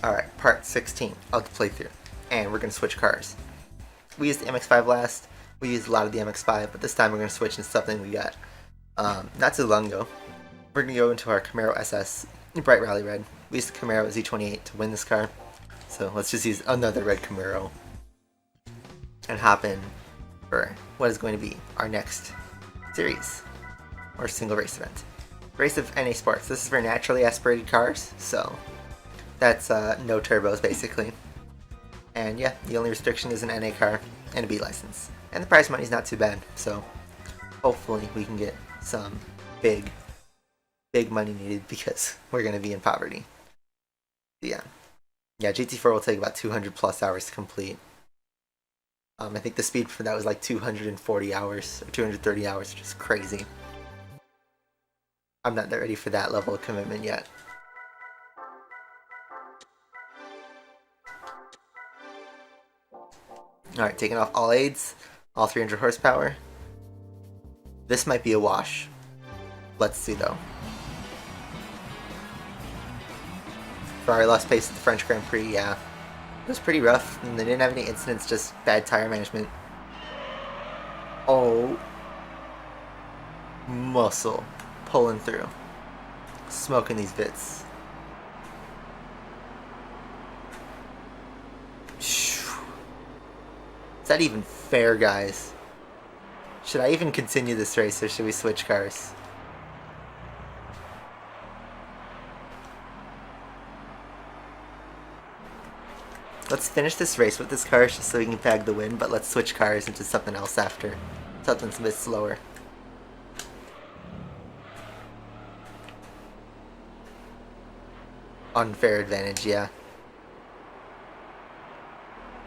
Alright, part 16 of the playthrough, and we're going to switch cars. We used the MX-5 last, we used a lot of the MX-5, but this time we're going to switch into something we got not too long ago. We're going to go into our Camaro SS in bright rally red. We used the Camaro Z28 to win this car, so let's just use another red Camaro and hop in for what is going to be our next series, or single race event. Race of NA Sports. This is for naturally aspirated cars, so that's no turbos basically. And yeah, the only restriction is an NA car and a B license. And the prize money is not too bad, so hopefully we can get some big money needed because we're going to be in poverty. Yeah, GT4 will take about 200 plus hours to complete. I think the speed for that was like 240 hours or 230 hours, which is crazy. I'm not that ready for that level of commitment yet. Alright, taking off all aids, all 300 horsepower. This might be a wash. Let's see though. Ferrari lost pace at the French Grand Prix, yeah. It was pretty rough, and they didn't have any incidents, just bad tire management. Oh. Muscle. Pulling through. Smoking these bits. Is that even fair, guys? Should I even continue this race, or should we switch cars? Let's finish this race with this car just so we can bag the win, but let's switch cars into something else after. Something's a bit slower. Unfair advantage, yeah.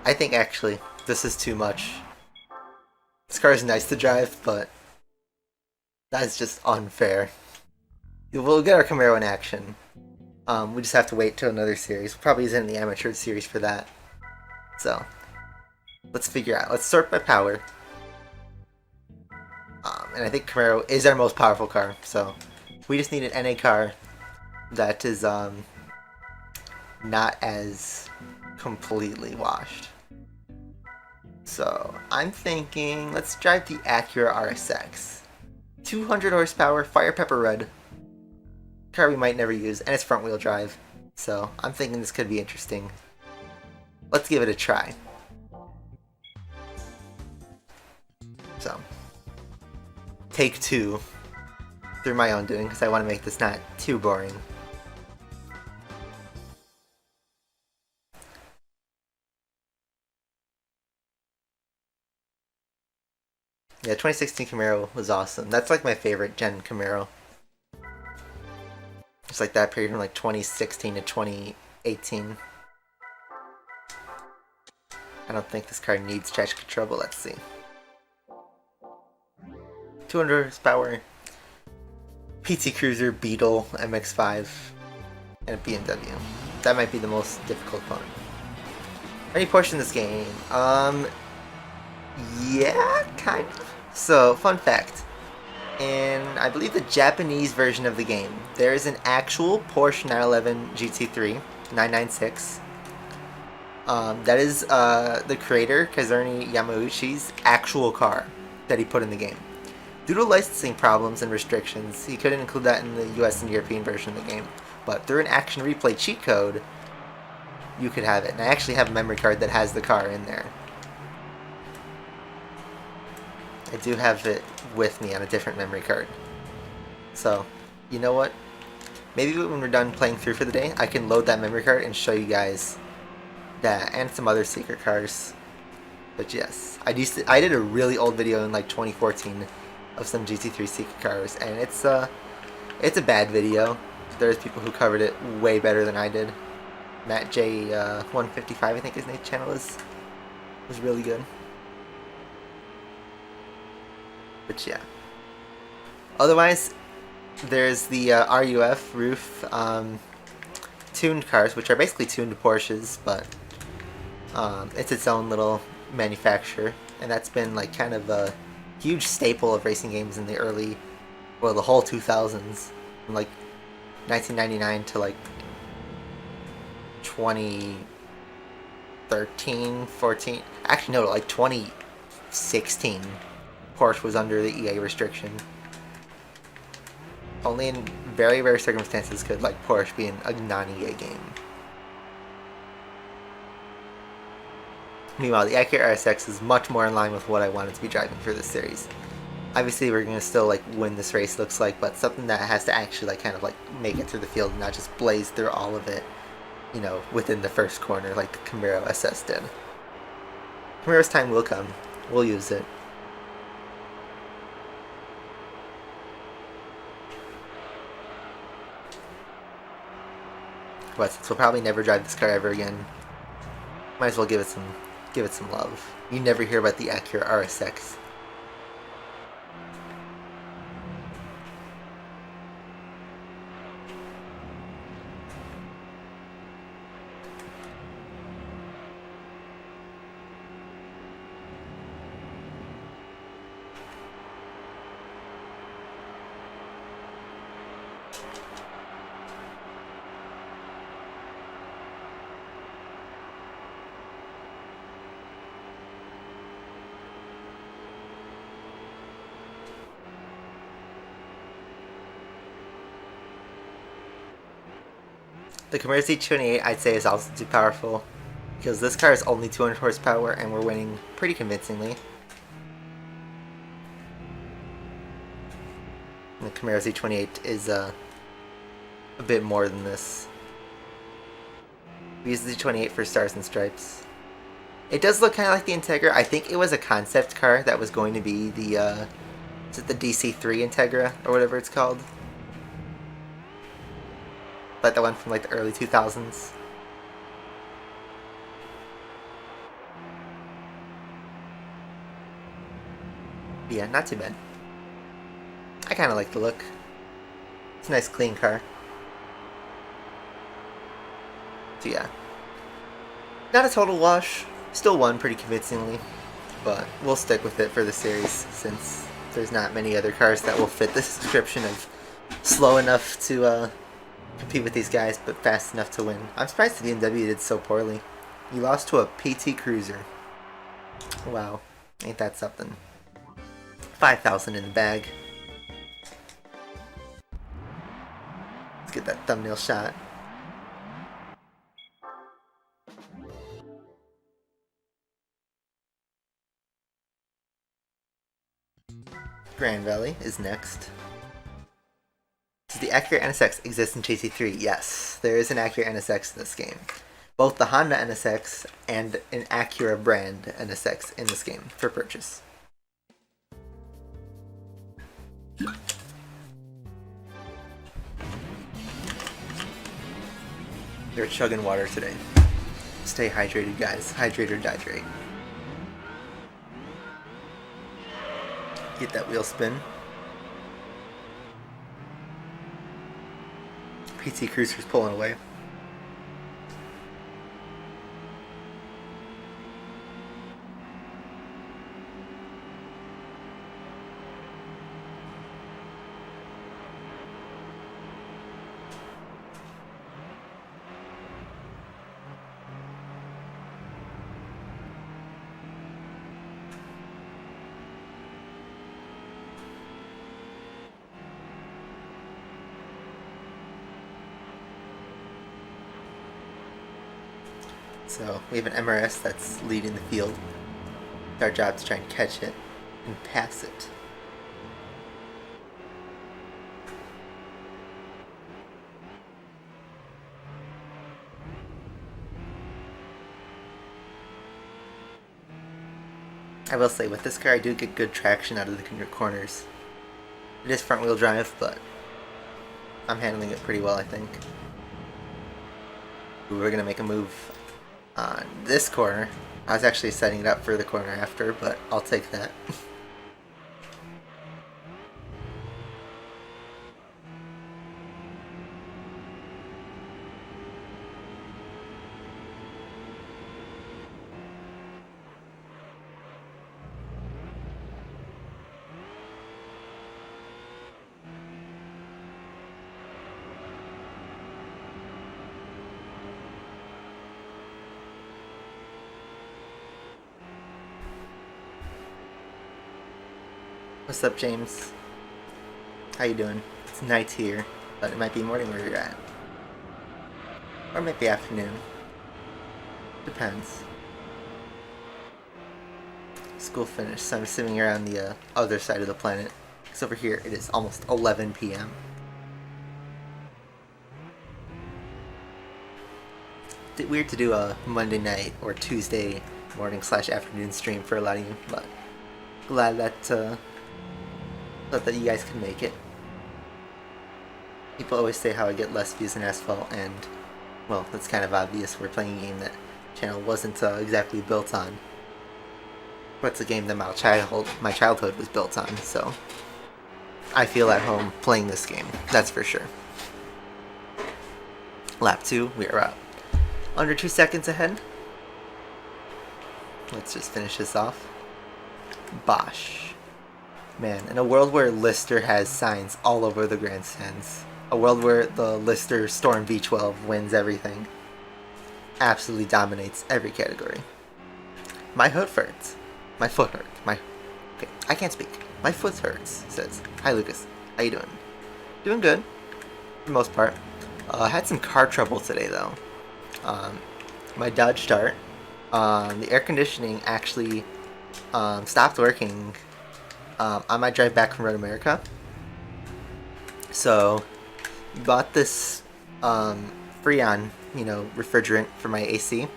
I think actually this is too much. This car is nice to drive, but that's just unfair. We'll get our Camaro in action. We just have to wait till another series. We'll probably use it in the amateur series for that. So, let's figure out. Let's sort by power. And I think Camaro is our most powerful car, so we just need an NA car that is not as completely washed. So, I'm thinking, let's drive the Acura RSX. 200 horsepower, fire pepper red. Car we might never use, and it's front wheel drive. So, I'm thinking this could be interesting. Let's give it a try. So, take two. Through my own doing, because I want to make this not too boring. Yeah, 2016 Camaro was awesome. That's like my favorite gen Camaro. Just like that period from like 2016 to 2018. I don't think this car needs traction control, but let's see. 200 horsepower, PT Cruiser, Beetle, MX-5, and a BMW. That might be the most difficult one. Any portion of this game? Yeah, kind of. So, fun fact. In, I believe, the Japanese version of the game, there is an actual Porsche 911 GT3 996. That is the creator, Kazumi Yamauchi's actual car that he put in the game. Due to licensing problems and restrictions, he couldn't include that in the US and European version of the game. But through an action replay cheat code, you could have it. And I actually have a memory card that has the car in there. I do have it with me on a different memory card. So, you know what? Maybe when we're done playing through for the day, I can load that memory card and show you guys that and some other secret cars. But yes, I did a really old video in like 2014 of some GT3 secret cars, and it's a bad video. There's people who covered it way better than I did. Matt J 155, I think his name channel is, was really good. But yeah. Otherwise, there's the RUF roof tuned cars, which are basically tuned Porsches, but it's its own little manufacturer, and that's been like kind of a huge staple of racing games in the early, well, the whole 2000s, from like 1999 to like 2013, 14. Actually, no, like 2016. Porsche was under the EA restriction. Only in very rare circumstances could like Porsche be in a non-EA game. Meanwhile, the Acura RSX is much more in line with what I wanted to be driving for this series. Obviously, we're going to still like win this race, looks like, but something that has to actually like kind of like make it through the field and not just blaze through all of it, you know, within the first corner like the Camaro SS did. Camaro's time will come. We'll use it. But since we'll probably never drive this car ever again, might as well give it some love. You never hear about the Acura RSX. The Camaro Z28 I'd say is also too powerful because this car is only 200 horsepower and we're winning pretty convincingly. And the Camaro Z28 is a bit more than this. We use the Z28 for Stars and Stripes. It does look kind of like the Integra. I think it was a concept car that was going to be the is it the DC3 Integra or whatever it's called? Like the one from like the early 2000s. But yeah, not too bad. I kind of like the look. It's a nice clean car. So yeah. Not a total wash. Still won pretty convincingly. But we'll stick with it for the series since there's not many other cars that will fit this description of slow enough to compete with these guys, but fast enough to win. I'm surprised the BMW did so poorly. You lost to a PT Cruiser. Wow, ain't that something. 5,000 in the bag. Let's get that thumbnail shot. Grand Valley is next. Does the Acura NSX exist in GT3? Yes, there is an Acura NSX in this game. Both the Honda NSX and an Acura brand NSX in this game for purchase. They're chugging water today. Stay hydrated, guys. Hydrate or dihydrate. Get that wheel spin. PT Cruiser's pulling away. So we have an MRS that's leading the field. It's our job to try and catch it and pass it. I will say with this car I do get good traction out of the corners. It is front wheel drive, but I'm handling it pretty well, I think. We're gonna make a move on this corner. I was actually setting it up for the corner after, but I'll take that. What's up, James? How you doing? It's night here, but it might be morning where you're at. Or it might be afternoon. Depends. School finished, so I'm sitting here on the other side of the planet. Because over here it is almost 11 p.m. It's weird to do a Monday night or Tuesday morning / afternoon stream for a lot of you, but glad that you guys can make it. People always say how I get less views in Asphalt, and well, that's kind of obvious. We're playing a game that channel wasn't exactly built on, but it's a game that my childhood was built on, so I feel at home playing this game, that's for sure. Lap 2, we are up. Under 2 seconds ahead. Let's just finish this off. Bosh. Man, in a world where Lister has signs all over the grandstands, a world where the Lister Storm V12 wins everything, absolutely dominates every category. My hood hurts. My foot hurts. Okay, I can't speak. My foot hurts, says. Hi, Lucas. How you doing? Doing good, for the most part. Had some car trouble today, though. My Dodge Dart, the air conditioning actually stopped working on my drive back from Road America. So, bought this Freon, refrigerant for my AC.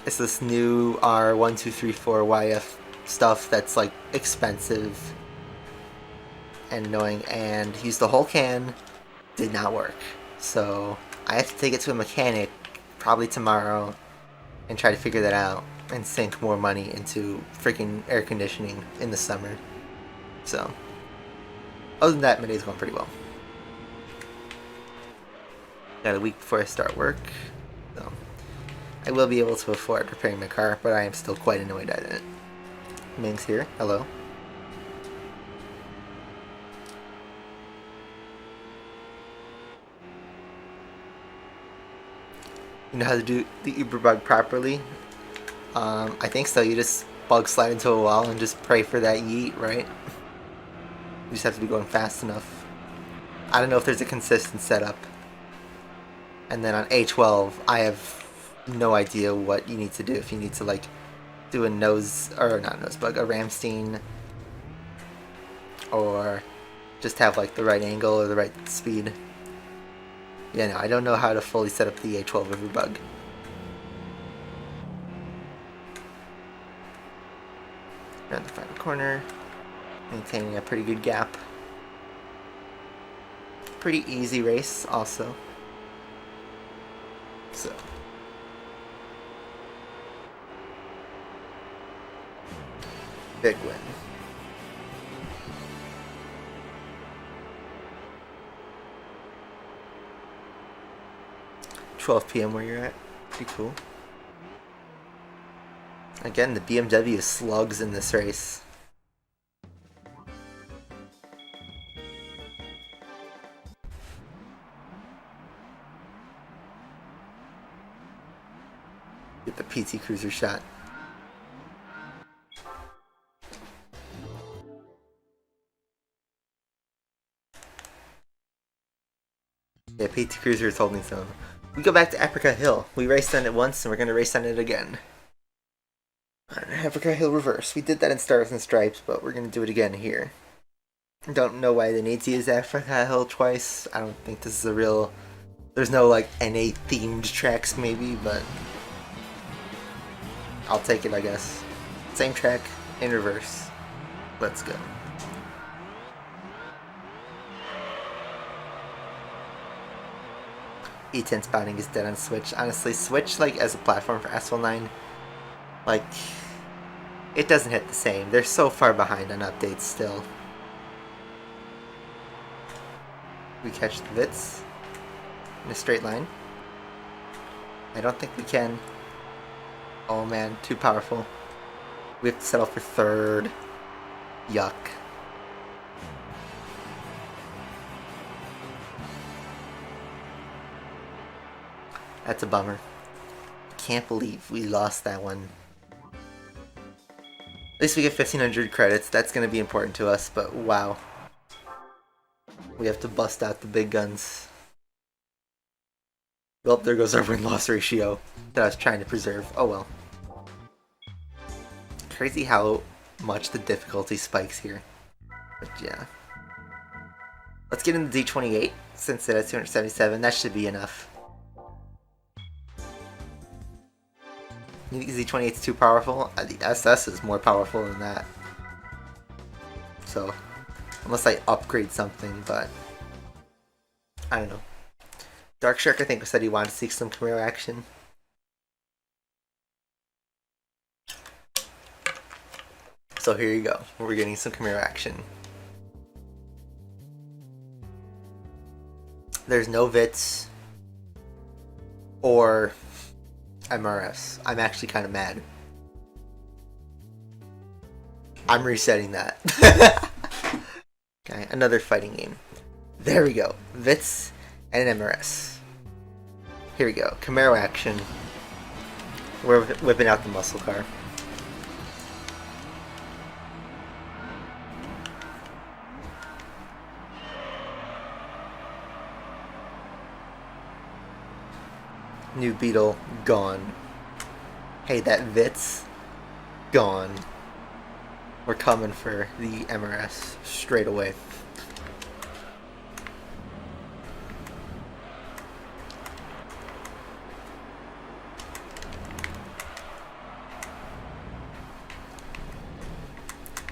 It's this new R1234YF stuff that's like expensive and annoying, and used the whole can, did not work. So I have to take it to a mechanic probably tomorrow and try to figure that out and sink more money into freaking air conditioning in the summer. So other than that, my day's going pretty well. Got a week before I start work, so I will be able to afford repairing my car, but I am still quite annoyed at it. Ming's here. Hello. You know how to do the Uber bug properly? I think so. You just bug slide into a wall and just pray for that yeet, right? You just have to be going fast enough. I don't know if there's a consistent setup. And then on A12, I have no idea what you need to do. If you need to like do a a Ramstein, or just have like the right angle or the right speed. Yeah, no, I don't know how to fully set up the A12 Uber bug. Around the final corner, maintaining a pretty good gap. Pretty easy race also. So big win. $12 p.m. where you're at. Pretty cool. Again, the BMW slugs in this race. Get the PT Cruiser shot. Yeah, PT Cruiser is holding some. We go back to Africa Hill. We raced on it once, and we're going to race on it again. Africa Hill Reverse. We did that in Stars and Stripes, but we're going to do it again here. Don't know why they need to use Africa Hill twice. I don't think this is a real... There's no, like, NA-themed tracks, maybe, but... I'll take it, I guess. Same track, in reverse. Let's go. E10 spotting is dead on Switch. Honestly, Switch, like, as a platform for Asphalt 9, like, it doesn't hit the same. They're so far behind on updates still. We catch the Vitz in a straight line. I don't think we can. Oh man, too powerful. We have to settle for third. Yuck. That's a bummer. Can't believe we lost that one. At least we get 1500 credits. That's going to be important to us, but wow. We have to bust out the big guns. Well, there goes our win-loss ratio that I was trying to preserve. Oh well. Crazy how much the difficulty spikes here. But yeah. Let's get into D28, since it has 277. That should be enough. You think Z28 is too powerful? The SS is more powerful than that. So, unless I upgrade something, but I don't know. Dark Shark, I think, said he wanted to see some Camaro action. So here you go. We're getting some Camaro action. There's no VITs or MRS. I'm actually kind of mad. I'm resetting that. Okay, another fighting game. There we go. VITs and an MRS. Here we go. Camaro action. We're whipping out the muscle car. New Beetle, gone. Hey, that VIT's gone. We're coming for the MRS straight away.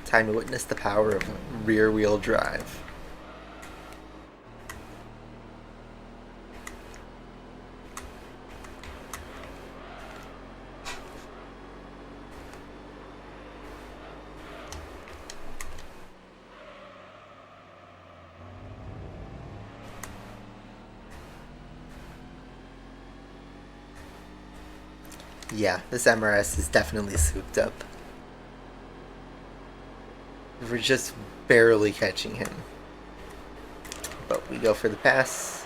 Time to witness the power of rear-wheel drive. Yeah, this MRS is definitely souped up. We're just barely catching him. But we go for the pass.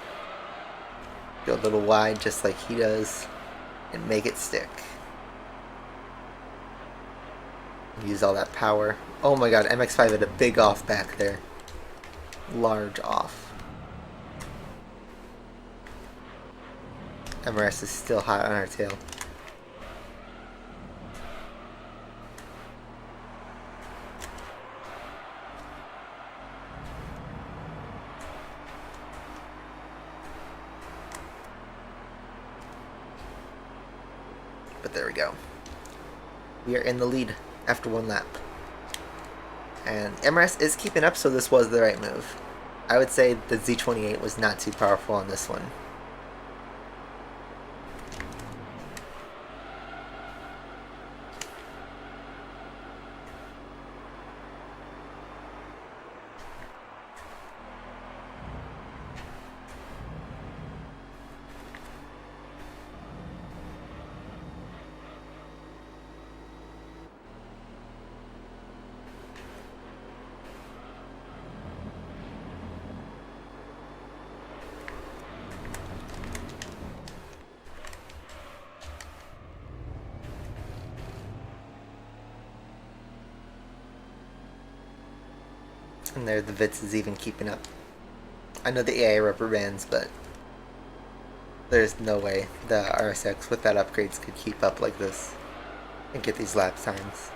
Go a little wide just like he does. And make it stick. Use all that power. Oh my god, MX-5 had a big off back there. Large off. MRS is still hot on our tail. But there we go. We are in the lead after one lap. And MRS is keeping up, so this was the right move. I would say the Z28 was not too powerful on this one. And there, the VITS is even keeping up. I know the AI rubber bands, but there's no way the RSX with that upgrades could keep up like this and get these lap times.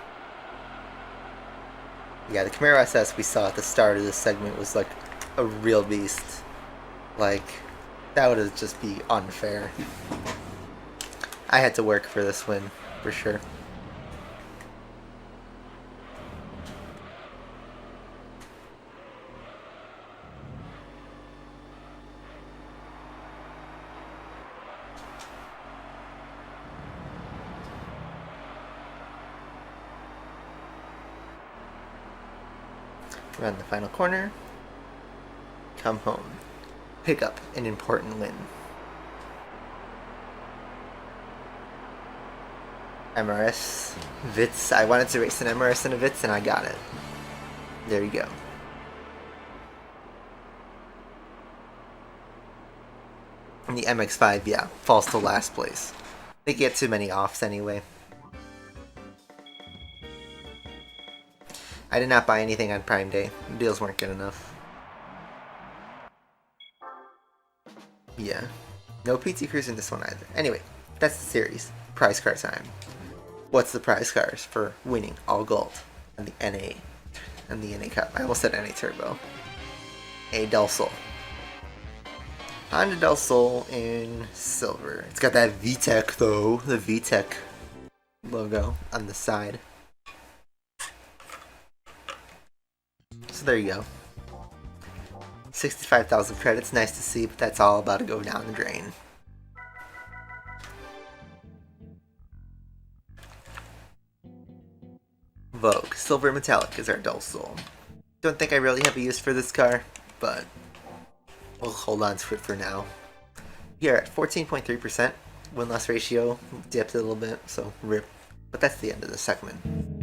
Yeah, the Camaro SS we saw at the start of this segment was like a real beast. Like, that would just be unfair. I had to work for this win, for sure. Around the final corner, come home, pick up an important win. MRS, VITS, I wanted to race an MRS and a VITS and I got it. There you go. And the MX-5, yeah, falls to last place. They get too many offs anyway. I did not buy anything on Prime Day. The deals weren't good enough. Yeah. No PT Cruise in this one either. Anyway, that's the series. Prize car time. What's the prize cars for winning all gold and the NA and the NA Cup? I almost said NA Turbo. A Del Sol. Honda Del Sol in silver. It's got that VTEC though, the VTEC logo on the side. So there you go. 65,000 credits, nice to see, but that's all about to go down the drain. Vogue, silver metallic is our Del Sol. Don't think I really have a use for this car, but we'll hold on to it for now. Here at 14.3%, win-loss ratio dipped a little bit, so rip. But that's the end of the segment.